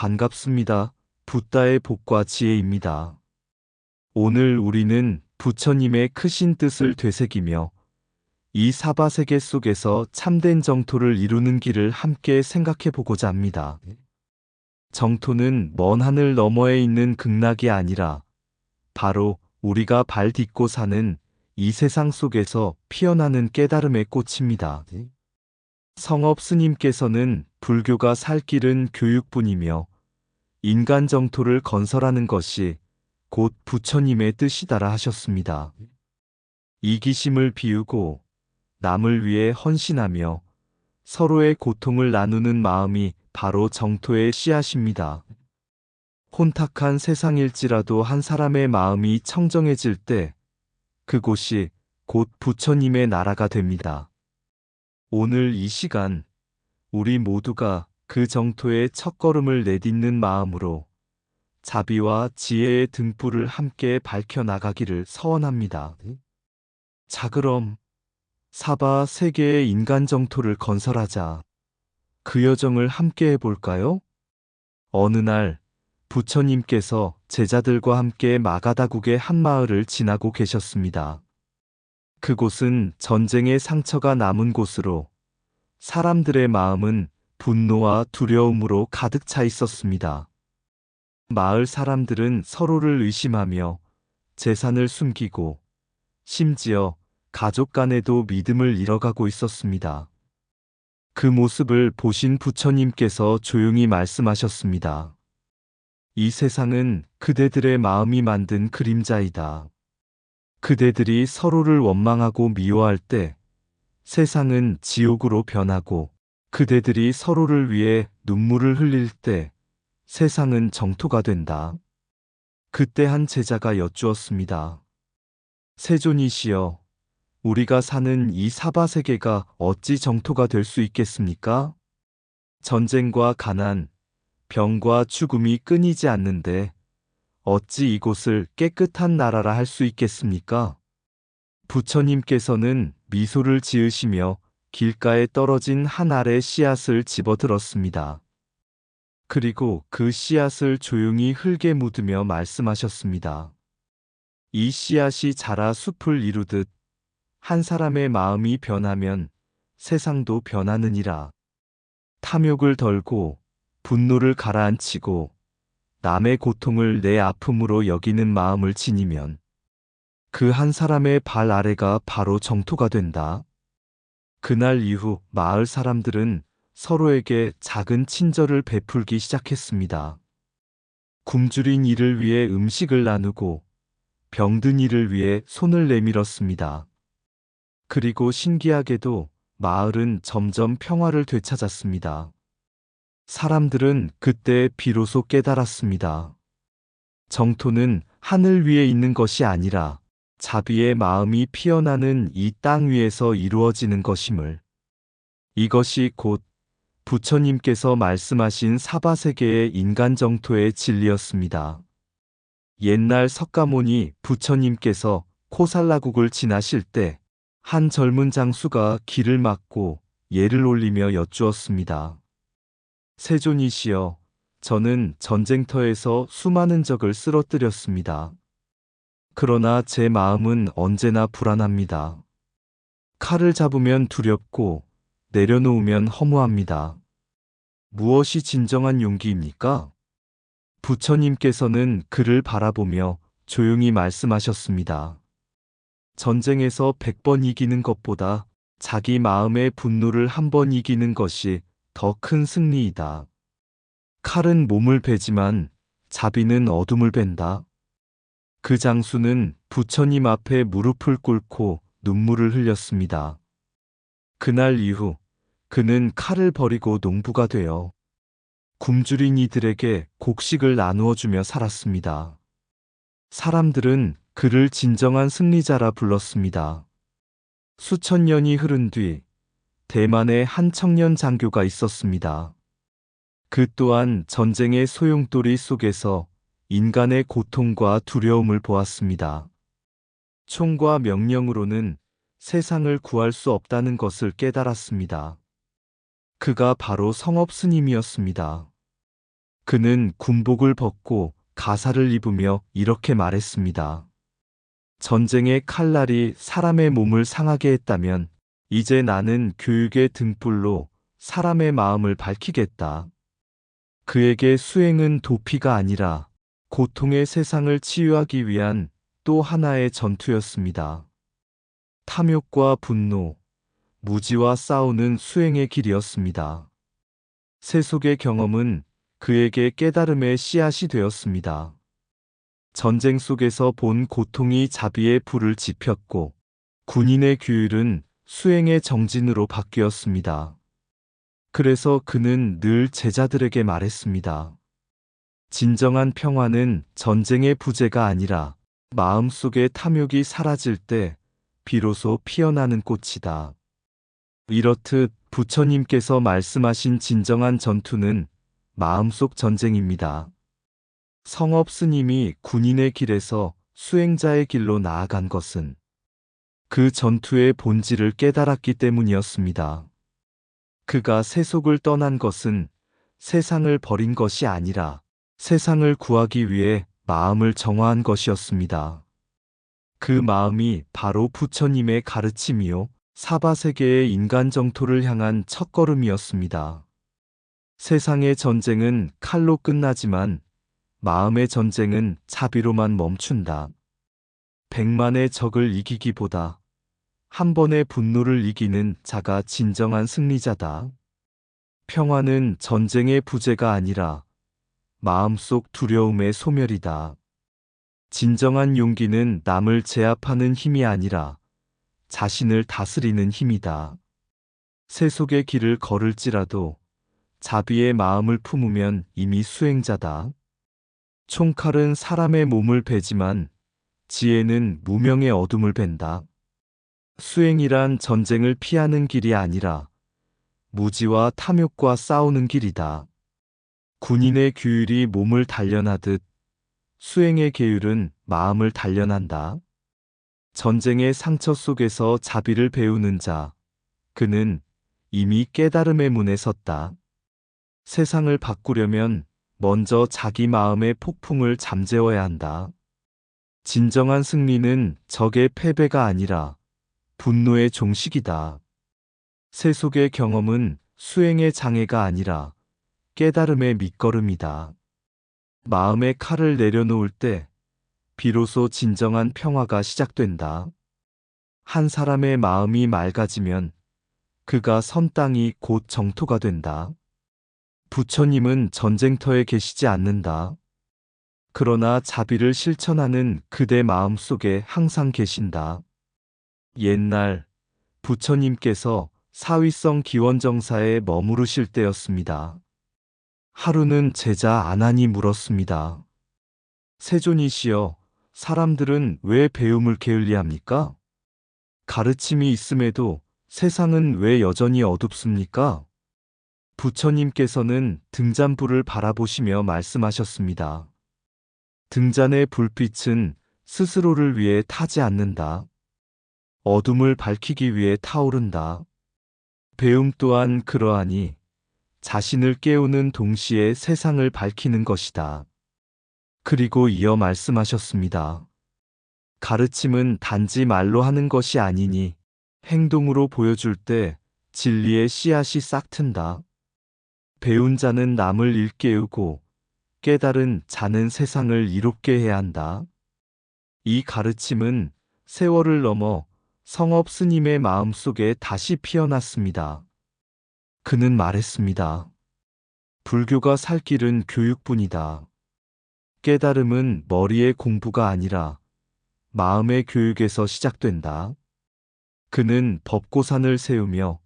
반갑습니다. 붓다의 복과 지혜입니다. 오늘 우리는 부처님의 크신 뜻을 되새기며 이 사바세계 속에서 참된 정토를 이루는 길을 함께 생각해 보고자 합니다. 정토는 먼 하늘 너머에 있는 극락이 아니라 바로 우리가 발 딛고 사는 이 세상 속에서 피어나는 깨달음의 꽃입니다. 성업 스님께서는 불교가 살 길은 교육뿐이며 인간 정토를 건설하는 것이 곧 부처님의 뜻이다라 하셨습니다. 이기심을 비우고 남을 위해 헌신하며 서로의 고통을 나누는 마음이 바로 정토의 씨앗입니다. 혼탁한 세상일지라도 한 사람의 마음이 청정해질 때 그곳이 곧 부처님의 나라가 됩니다. 오늘 이 시간 우리 모두가 그 정토의 첫걸음을 내딛는 마음으로 자비와 지혜의 등불을 함께 밝혀나가기를 서원합니다. 자, 그럼 사바 세계의 인간 정토를 건설하자. 그 여정을 함께 해볼까요? 어느 날 부처님께서 제자들과 함께 마가다국의 한 마을을 지나고 계셨습니다. 그곳은 전쟁의 상처가 남은 곳으로 사람들의 마음은 분노와 두려움으로 가득 차 있었습니다. 마을 사람들은 서로를 의심하며 재산을 숨기고 심지어 가족 간에도 믿음을 잃어가고 있었습니다. 그 모습을 보신 부처님께서 조용히 말씀하셨습니다. 이 세상은 그대들의 마음이 만든 그림자이다. 그대들이 서로를 원망하고 미워할 때 세상은 지옥으로 변하고 그대들이 서로를 위해 눈물을 흘릴 때 세상은 정토가 된다. 그때 한 제자가 여쭈었습니다. 세존이시여, 우리가 사는 이 사바세계가 어찌 정토가 될 수 있겠습니까? 전쟁과 가난, 병과 죽음이 끊이지 않는데 어찌 이곳을 깨끗한 나라라 할 수 있겠습니까? 부처님께서는 미소를 지으시며 길가에 떨어진 한 알의 씨앗을 집어들었습니다. 그리고 그 씨앗을 조용히 흙에 묻으며 말씀하셨습니다. 이 씨앗이 자라 숲을 이루듯 한 사람의 마음이 변하면 세상도 변하느니라. 탐욕을 덜고 분노를 가라앉히고 남의 고통을 내 아픔으로 여기는 마음을 지니면 그 한 사람의 발 아래가 바로 정토가 된다. 그날 이후 마을 사람들은 서로에게 작은 친절을 베풀기 시작했습니다. 굶주린 이를 위해 음식을 나누고 병든 이를 위해 손을 내밀었습니다. 그리고 신기하게도 마을은 점점 평화를 되찾았습니다. 사람들은 그때 비로소 깨달았습니다. 정토는 하늘 위에 있는 것이 아니라 자비의 마음이 피어나는 이 땅 위에서 이루어지는 것임을. 이것이 곧 부처님께서 말씀하신 사바세계의 인간 정토의 진리였습니다. 옛날 석가모니 부처님께서 코살라국을 지나실 때 한 젊은 장수가 길을 막고 예를 올리며 여쭈었습니다. 세존이시여, 저는 전쟁터에서 수많은 적을 쓰러뜨렸습니다. 그러나 제 마음은 언제나 불안합니다. 칼을 잡으면 두렵고 내려놓으면 허무합니다. 무엇이 진정한 용기입니까? 부처님께서는 그를 바라보며 조용히 말씀하셨습니다. 전쟁에서 100번 이기는 것보다 자기 마음의 분노를 한 번 이기는 것이 더 큰 승리이다. 칼은 몸을 베지만 자비는 어둠을 벤다. 그 장수는 부처님 앞에 무릎을 꿇고 눈물을 흘렸습니다. 그날 이후 그는 칼을 버리고 농부가 되어 굶주린 이들에게 곡식을 나누어 주며 살았습니다. 사람들은 그를 진정한 승리자라 불렀습니다. 수천 년이 흐른 뒤 대만에 한 청년 장교가 있었습니다. 그 또한 전쟁의 소용돌이 속에서 인간의 고통과 두려움을 보았습니다. 총과 명령으로는 세상을 구할 수 없다는 것을 깨달았습니다. 그가 바로 성업 스님이었습니다. 그는 군복을 벗고 가사를 입으며 이렇게 말했습니다. 전쟁의 칼날이 사람의 몸을 상하게 했다면 이제 나는 교육의 등불로 사람의 마음을 밝히겠다. 그에게 수행은 도피가 아니라 고통의 세상을 치유하기 위한 또 하나의 전투였습니다. 탐욕과 분노, 무지와 싸우는 수행의 길이었습니다. 세속의 경험은 그에게 깨달음의 씨앗이 되었습니다. 전쟁 속에서 본 고통이 자비의 불을 지폈고 군인의 규율은 수행의 정진으로 바뀌었습니다. 그래서 그는 늘 제자들에게 말했습니다. 진정한 평화는 전쟁의 부재가 아니라 마음속의 탐욕이 사라질 때 비로소 피어나는 꽃이다. 이렇듯 부처님께서 말씀하신 진정한 전투는 마음속 전쟁입니다. 성업 스님이 군인의 길에서 수행자의 길로 나아간 것은 그 전투의 본질을 깨달았기 때문이었습니다. 그가 세속을 떠난 것은 세상을 버린 것이 아니라 세상을 구하기 위해 마음을 정화한 것이었습니다. 그 마음이 바로 부처님의 가르침이요, 사바세계의 인간 정토를 향한 첫걸음이었습니다. 세상의 전쟁은 칼로 끝나지만 마음의 전쟁은 자비로만 멈춘다. 100만의 적을 이기기보다 한 번의 분노를 이기는 자가 진정한 승리자다. 평화는 전쟁의 부재가 아니라 마음속 두려움의 소멸이다. 진정한 용기는 남을 제압하는 힘이 아니라 자신을 다스리는 힘이다. 세속의 길을 걸을지라도 자비의 마음을 품으면 이미 수행자다. 총칼은 사람의 몸을 베지만 지혜는 무명의 어둠을 벤다. 수행이란 전쟁을 피하는 길이 아니라 무지와 탐욕과 싸우는 길이다. 군인의 규율이 몸을 단련하듯 수행의 계율은 마음을 단련한다. 전쟁의 상처 속에서 자비를 배우는 자, 그는 이미 깨달음의 문에 섰다. 세상을 바꾸려면 먼저 자기 마음의 폭풍을 잠재워야 한다. 진정한 승리는 적의 패배가 아니라 분노의 종식이다. 세속의 경험은 수행의 장애가 아니라 깨달음의 밑거름이다. 마음의 칼을 내려놓을 때 비로소 진정한 평화가 시작된다. 한 사람의 마음이 맑아지면 그가 선 땅이 곧 정토가 된다. 부처님은 전쟁터에 계시지 않는다. 그러나 자비를 실천하는 그대 마음 속에 항상 계신다. 옛날 부처님께서 사위성 기원정사에 머무르실 때였습니다. 하루는 제자 아난이 물었습니다. 세존이시여, 사람들은 왜 배움을 게을리합니까? 가르침이 있음에도 세상은 왜 여전히 어둡습니까? 부처님께서는 등잔불을 바라보시며 말씀하셨습니다. 등잔의 불빛은 스스로를 위해 타지 않는다. 어둠을 밝히기 위해 타오른다. 배움 또한 그러하니 자신을 깨우는 동시에 세상을 밝히는 것이다. 그리고 이어 말씀하셨습니다. 가르침은 단지 말로 하는 것이 아니니 행동으로 보여줄 때 진리의 씨앗이 싹튼다. 배운 자는 남을 일깨우고 깨달은 자는 세상을 이롭게 해야 한다. 이 가르침은 세월을 넘어 성업 스님의 마음속에 다시 피어났습니다. 그는 말했습니다. 불교가 살 길은 교육뿐이다. 깨달음은 머리의 공부가 아니라 마음의 교육에서 시작된다. 그는 법고산을 세우며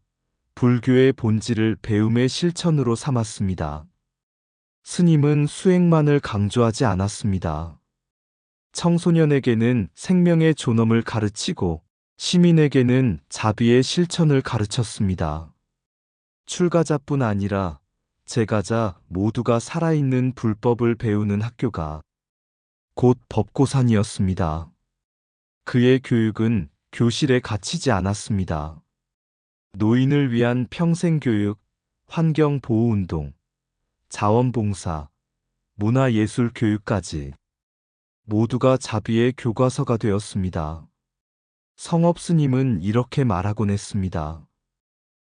불교의 본질을 배움의 실천으로 삼았습니다. 스님은 수행만을 강조하지 않았습니다. 청소년에게는 생명의 존엄을 가르치고 시민에게는 자비의 실천을 가르쳤습니다. 출가자뿐 아니라 제가자 모두가 살아있는 불법을 배우는 학교가 곧 법고산이었습니다. 그의 교육은 교실에 갇히지 않았습니다. 노인을 위한 평생교육, 환경보호운동, 자원봉사, 문화예술 교육까지 모두가 자비의 교과서가 되었습니다. 성업스님은 이렇게 말하곤 했습니다.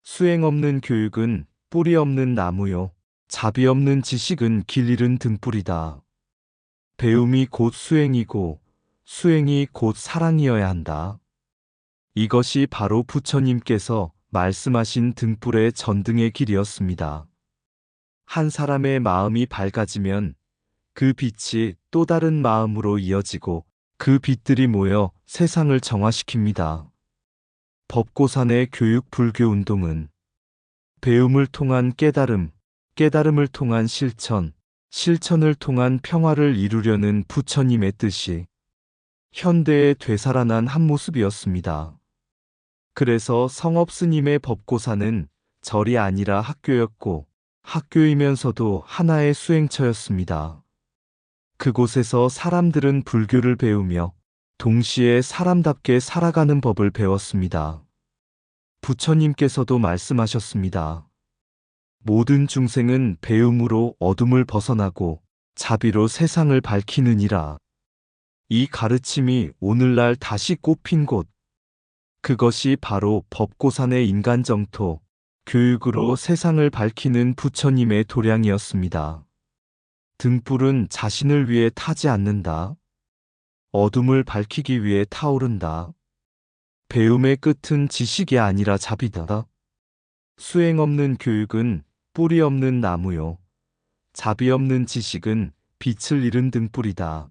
수행 없는 교육은 뿌리 없는 나무요. 자비 없는 지식은 길 잃은 등불이다. 배움이 곧 수행이고 수행이 곧 사랑이어야 한다. 이것이 바로 부처님께서 말씀하신 등불의 전등의 길이었습니다. 한 사람의 마음이 밝아지면 그 빛이 또 다른 마음으로 이어지고 그 빛들이 모여 세상을 정화시킵니다. 법고산의 교육 불교 운동은 배움을 통한 깨달음, 깨달음을 통한 실천, 실천을 통한 평화를 이루려는 부처님의 뜻이 현대에 되살아난 한 모습이었습니다. 그래서 성업스님의 법고사는 절이 아니라 학교였고 학교이면서도 하나의 수행처였습니다. 그곳에서 사람들은 불교를 배우며 동시에 사람답게 살아가는 법을 배웠습니다. 부처님께서도 말씀하셨습니다. 모든 중생은 배움으로 어둠을 벗어나고 자비로 세상을 밝히느니라. 이 가르침이 오늘날 다시 꼽힌 곳, 그것이 바로 법고산의 인간정토, 교육으로 세상을 밝히는 부처님의 도량이었습니다. 등불은 자신을 위해 타지 않는다. 어둠을 밝히기 위해 타오른다. 배움의 끝은 지식이 아니라 자비다. 수행 없는 교육은 뿌리 없는 나무요. 자비 없는 지식은 빛을 잃은 등불이다.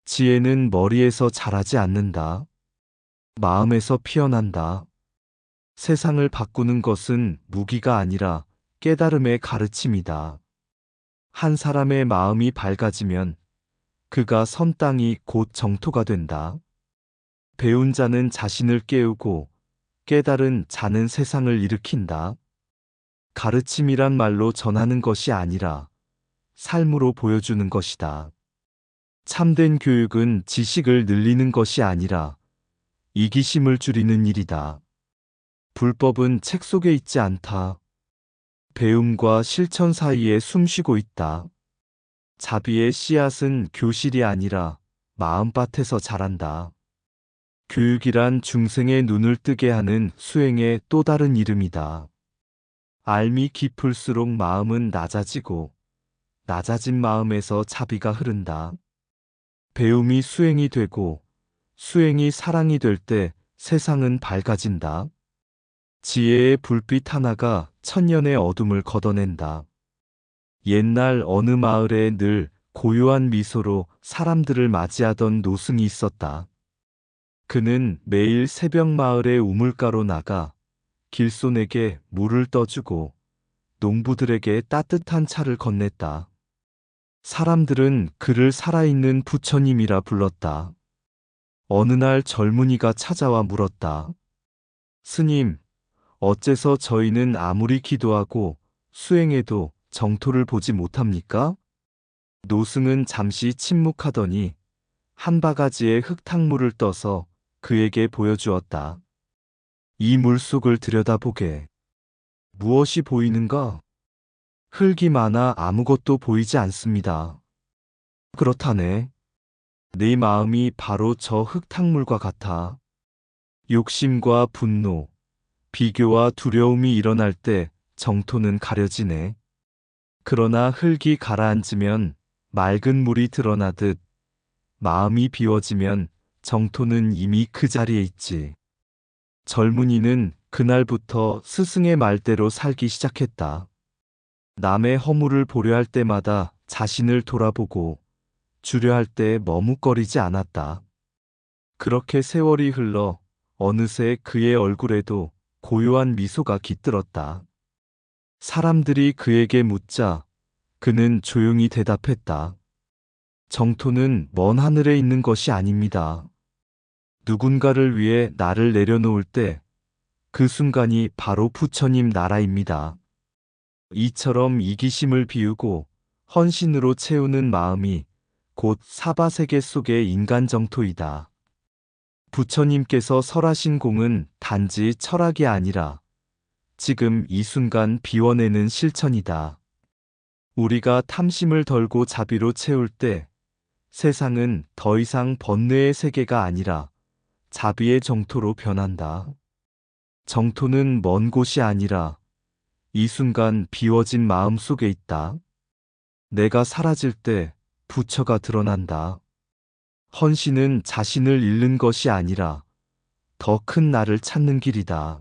지혜는 머리에서 자라지 않는다. 마음에서 피어난다. 세상을 바꾸는 것은 무기가 아니라 깨달음의 가르침이다. 한 사람의 마음이 밝아지면 그가 선 땅이 곧 정토가 된다. 배운 자는 자신을 깨우고 깨달은 자는 세상을 일으킨다. 가르침이란 말로 전하는 것이 아니라 삶으로 보여주는 것이다. 참된 교육은 지식을 늘리는 것이 아니라 이기심을 줄이는 일이다. 불법은 책 속에 있지 않다. 배움과 실천 사이에 숨쉬고 있다. 자비의 씨앗은 교실이 아니라 마음밭에서 자란다. 교육이란 중생의 눈을 뜨게 하는 수행의 또 다른 이름이다. 알미 깊을수록 마음은 낮아지고 낮아진 마음에서 자비가 흐른다. 배움이 수행이 되고 수행이 사랑이 될 때 세상은 밝아진다. 지혜의 불빛 하나가 천년의 어둠을 걷어낸다. 옛날 어느 마을에 늘 고요한 미소로 사람들을 맞이하던 노승이 있었다. 그는 매일 새벽 마을의 우물가로 나가 길손에게 물을 떠주고 농부들에게 따뜻한 차를 건넸다. 사람들은 그를 살아있는 부처님이라 불렀다. 어느 날 젊은이가 찾아와 물었다. 스님, 어째서 저희는 아무리 기도하고 수행해도 정토를 보지 못합니까? 노승은 잠시 침묵하더니 한 바가지의 흙탕물을 떠서 그에게 보여주었다. 이 물속을 들여다보게. 무엇이 보이는가? 흙이 많아 아무것도 보이지 않습니다. 그렇다네. 네 마음이 바로 저 흙탕물과 같아. 욕심과 분노, 비교와 두려움이 일어날 때 정토는 가려지네. 그러나 흙이 가라앉으면 맑은 물이 드러나듯 마음이 비워지면 정토는 이미 그 자리에 있지. 젊은이는 그날부터 스승의 말대로 살기 시작했다. 남의 허물을 보려 할 때마다 자신을 돌아보고 주려 할 때 머뭇거리지 않았다. 그렇게 세월이 흘러 어느새 그의 얼굴에도 고요한 미소가 깃들었다. 사람들이 그에게 묻자 그는 조용히 대답했다. 정토는 먼 하늘에 있는 것이 아닙니다. 누군가를 위해 나를 내려놓을 때 그 순간이 바로 부처님 나라입니다. 이처럼 이기심을 비우고 헌신으로 채우는 마음이 곧 사바세계 속의 인간 정토이다. 부처님께서 설하신 공은 단지 철학이 아니라 지금 이 순간 비워내는 실천이다. 우리가 탐심을 덜고 자비로 채울 때 세상은 더 이상 번뇌의 세계가 아니라 자비의 정토로 변한다. 정토는 먼 곳이 아니라 이 순간 비워진 마음 속에 있다. 내가 사라질 때 부처가 드러난다. 헌신은 자신을 잃는 것이 아니라 더 큰 나를 찾는 길이다.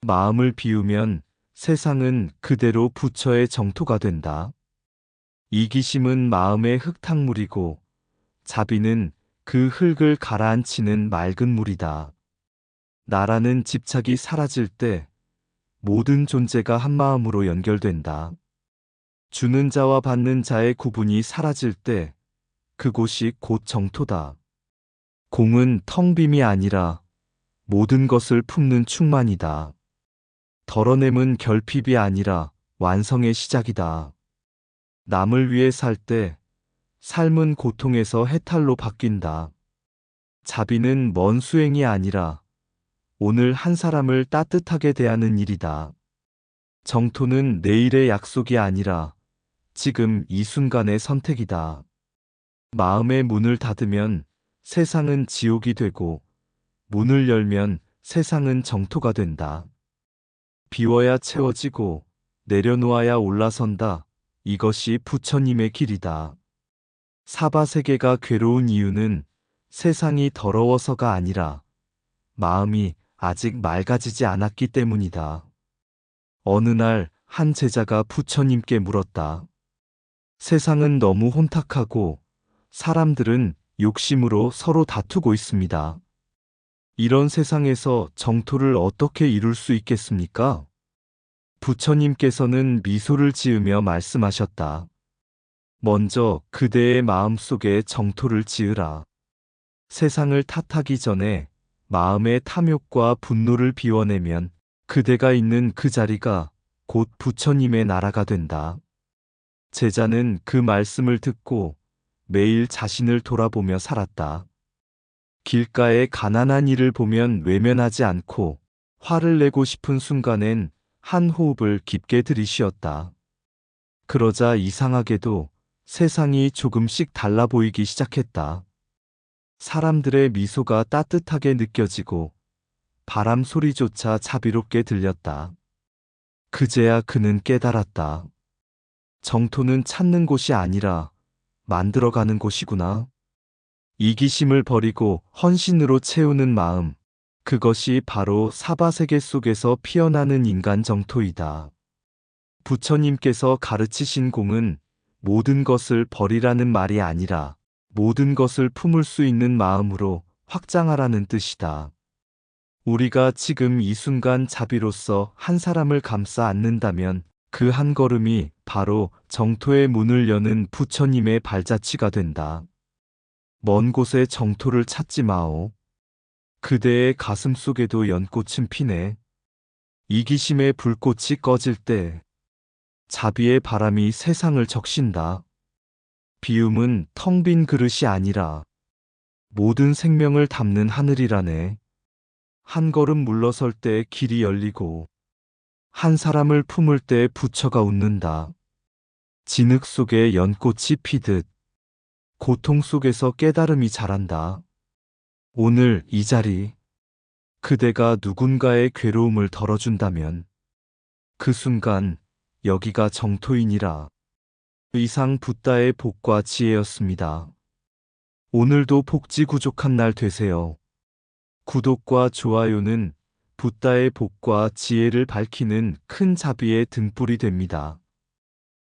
마음을 비우면 세상은 그대로 부처의 정토가 된다. 이기심은 마음의 흙탕물이고 자비는 그 흙을 가라앉히는 맑은 물이다. 나라는 집착이 사라질 때 모든 존재가 한 마음으로 연결된다. 주는 자와 받는 자의 구분이 사라질 때 그곳이 곧 정토다. 공은 텅 빔이 아니라 모든 것을 품는 충만이다. 덜어냄은 결핍이 아니라 완성의 시작이다. 남을 위해 살 때 삶은 고통에서 해탈로 바뀐다. 자비는 먼 수행이 아니라 오늘 한 사람을 따뜻하게 대하는 일이다. 정토는 내일의 약속이 아니라 지금 이 순간의 선택이다. 마음의 문을 닫으면 세상은 지옥이 되고 문을 열면 세상은 정토가 된다. 비워야 채워지고 내려놓아야 올라선다. 이것이 부처님의 길이다. 사바세계가 괴로운 이유는 세상이 더러워서가 아니라 마음이 아직 맑아지지 않았기 때문이다. 어느 날 한 제자가 부처님께 물었다. 세상은 너무 혼탁하고 사람들은 욕심으로 서로 다투고 있습니다. 이런 세상에서 정토를 어떻게 이룰 수 있겠습니까? 부처님께서는 미소를 지으며 말씀하셨다. 먼저 그대의 마음속에 정토를 지으라. 세상을 탓하기 전에 마음의 탐욕과 분노를 비워내면 그대가 있는 그 자리가 곧 부처님의 나라가 된다. 제자는 그 말씀을 듣고 매일 자신을 돌아보며 살았다. 길가에 가난한 이를 보면 외면하지 않고 화를 내고 싶은 순간엔 한 호흡을 깊게 들이쉬었다. 그러자 이상하게도 세상이 조금씩 달라 보이기 시작했다. 사람들의 미소가 따뜻하게 느껴지고 바람 소리조차 자비롭게 들렸다. 그제야 그는 깨달았다. 정토는 찾는 곳이 아니라 만들어가는 곳이구나. 이기심을 버리고 헌신으로 채우는 마음, 그것이 바로 사바세계 속에서 피어나는 인간 정토이다. 부처님께서 가르치신 공은 모든 것을 버리라는 말이 아니라 모든 것을 품을 수 있는 마음으로 확장하라는 뜻이다. 우리가 지금 이 순간 자비로서 한 사람을 감싸 안는다면 그 한 걸음이 바로 정토의 문을 여는 부처님의 발자취가 된다. 먼 곳에 정토를 찾지 마오. 그대의 가슴 속에도 연꽃은 피네. 이기심의 불꽃이 꺼질 때 자비의 바람이 세상을 적신다. 비움은 텅 빈 그릇이 아니라 모든 생명을 담는 하늘이라네. 한 걸음 물러설 때 길이 열리고 한 사람을 품을 때 부처가 웃는다. 진흙 속에 연꽃이 피듯 고통 속에서 깨달음이 자란다. 오늘 이 자리, 그대가 누군가의 괴로움을 덜어준다면 그 순간 여기가 정토이니라. 이상 붓다의 복과 지혜였습니다. 오늘도 복지 구족한 날 되세요. 구독과 좋아요는 붓다의 복과 지혜를 밝히는 큰 자비의 등불이 됩니다.